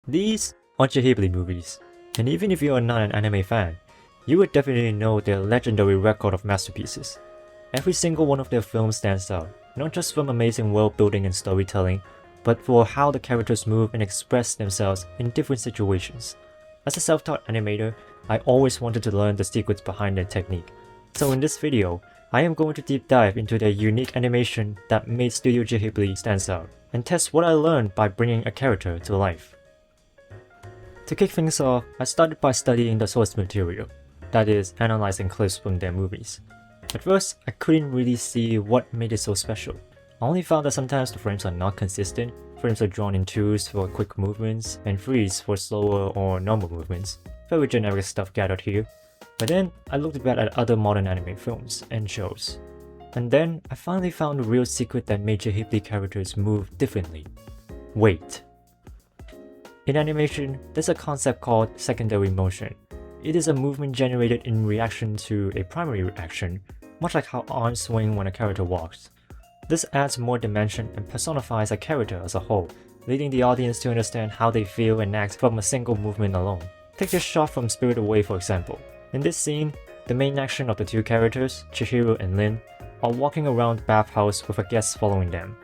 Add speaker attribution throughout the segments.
Speaker 1: These are Ghibli movies, and even if you are not an anime fan, you would definitely know their legendary record of masterpieces. Every single one of their films stands out, not just from amazing world building and storytelling, but for how the characters move and express themselves in different situations. As a self-taught animator, I always wanted to learn the secrets behind their technique. So in this video, I am going to deep dive into their unique animation that made Studio Ghibli stand out, and test what I learned by bringing a character to life. To kick things off, I started by studying the source material, that is, analyzing clips from their movies. At first, I couldn't really see what made it so special. I only found that sometimes the frames are not consistent, frames are drawn in twos for quick movements, and threes for slower or normal movements. Very generic stuff gathered here. But then, I looked back at other modern anime films and shows. And then, I finally found the real secret that made Ghibli characters move differently. Weight. In animation, there's a concept called secondary motion. It is a movement generated in reaction to a primary action, much like how arms swing when a character walks. This adds more dimension and personifies a character as a whole, leading the audience to understand how they feel and act from a single movement alone. Take this shot from Spirited Away for example. In this scene, the main action of the two characters, Chihiro and Lin, are walking around the bathhouse with a guest following them.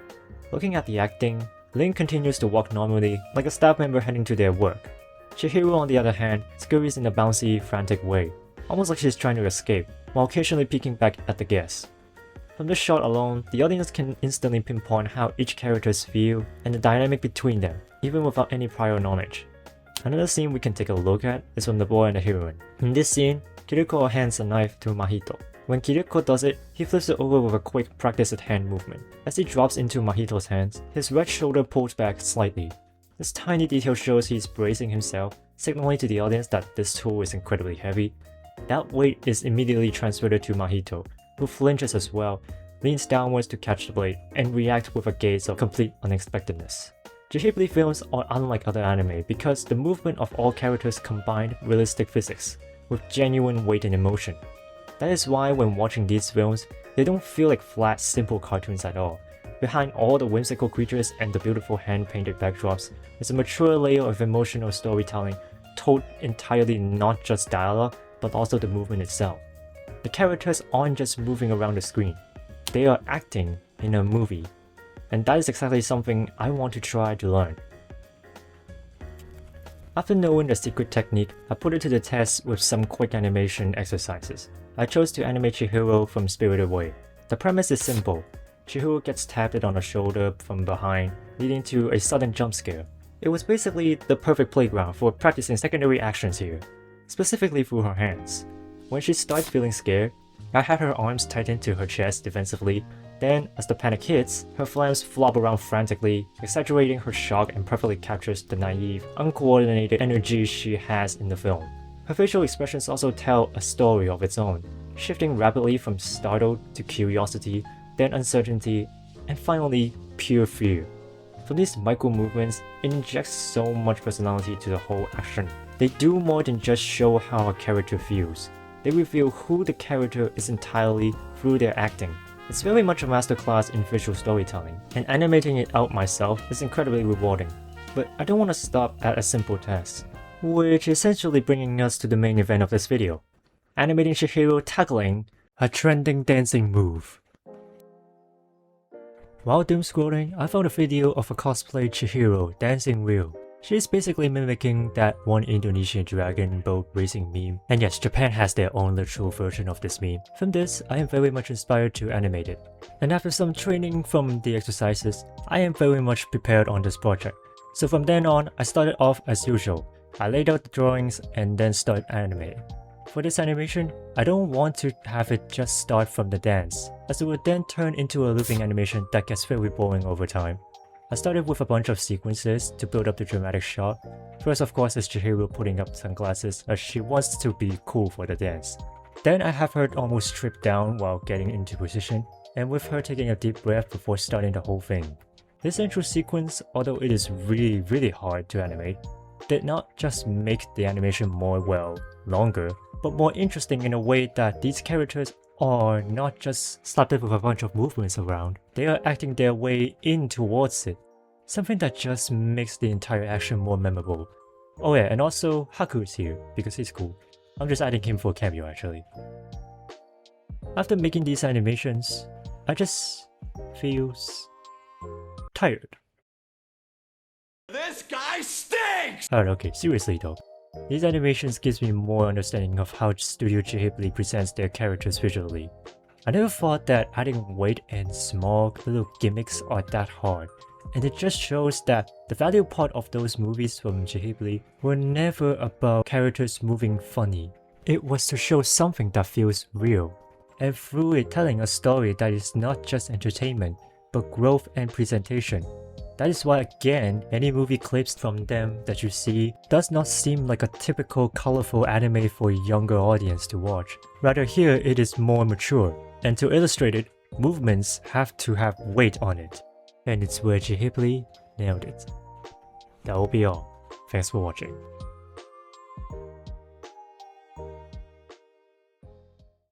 Speaker 1: Looking at the acting, Lin continues to walk normally, like a staff member heading to their work. Chihiro, on the other hand, scurries in a bouncy, frantic way, almost like she's trying to escape, while occasionally peeking back at the guests. From this shot alone, the audience can instantly pinpoint how each characters feel and the dynamic between them, even without any prior knowledge. Another scene we can take a look at is from the boy and the heroine. In this scene, Kiriko hands a knife to Mahito. When Kiriko does it, he flips it over with a quick practiced hand movement. As he drops into Mahito's hands, his right shoulder pulls back slightly. This tiny detail shows he's bracing himself, signaling to the audience that this tool is incredibly heavy. That weight is immediately transferred to Mahito, who flinches as well, leans downwards to catch the blade, and reacts with a gaze of complete unexpectedness. Ghibli films are unlike other anime because the movement of all characters combine realistic physics with genuine weight and emotion. That is why when watching these films, they don't feel like flat, simple cartoons at all. Behind all the whimsical creatures and the beautiful hand-painted backdrops is a mature layer of emotional storytelling told entirely not just dialogue, but also the movement itself. The characters aren't just moving around the screen, they are acting in a movie. And that is exactly something I want to try to learn. After knowing the secret technique, I put it to the test with some quick animation exercises. I chose to animate Chihiro from Spirited Away. The premise is simple. Chihiro gets tapped on the shoulder from behind, leading to a sudden jump scare. It was basically the perfect playground for practicing secondary actions here, specifically through her hands. When she starts feeling scared, I had her arms tighten to her chest defensively. Then, as the panic hits, her flames flop around frantically, exaggerating her shock and perfectly captures the naive, uncoordinated energy she has in the film. Her facial expressions also tell a story of its own, shifting rapidly from startled to curiosity, then uncertainty, and finally, pure fear. From these micro movements, it injects so much personality to the whole action. They do more than just show how a character feels. They reveal who the character is entirely through their acting. It's very much a masterclass in visual storytelling, and animating it out myself is incredibly rewarding. But I don't want to stop at a simple task, which is essentially bringing us to the main event of this video. Animating Chihiro tackling a trending dancing move. While doom scrolling, I found a video of a cosplay Chihiro dancing real. She is basically mimicking that one Indonesian dragon boat racing meme, and yes, Japan has their own literal version of this meme. From this, I am very much inspired to animate it. And after some training from the exercises, I am very much prepared on this project. So from then on, I started off as usual. I laid out the drawings and then started animating. For this animation, I don't want to have it just start from the dance, as it would then turn into a looping animation that gets very boring over time. I started with a bunch of sequences to build up the dramatic shot. First of course is Chihiro putting up sunglasses as she wants to be cool for the dance. Then I have her almost stripped down while getting into position, and with her taking a deep breath before starting the whole thing. This intro sequence, although it is really hard to animate, did not just make the animation more, longer, but more interesting in a way that these characters are not just slapped with a bunch of movements around, they are acting their way in towards it. Something that just makes the entire action more memorable. Oh yeah, and also Haku's here, because he's cool. I'm just adding him for a cameo actually. After making these animations, I just feels tired.
Speaker 2: This guy stinks!
Speaker 1: Alright, okay, seriously though. These animations gives me more understanding of how Studio Ghibli presents their characters visually. I never thought that adding weight and small little gimmicks are that hard, and it just shows that the value part of those movies from Ghibli were never about characters moving funny. It was to show something that feels real, and through it telling a story that is not just entertainment, but growth and presentation. That is why again, any movie clips from them that you see does not seem like a typical colorful anime for a younger audience to watch. Rather here it is more mature, and to illustrate it, movements have to have weight on it. And it's where Ghibli nailed it. That will be all. Thanks for watching.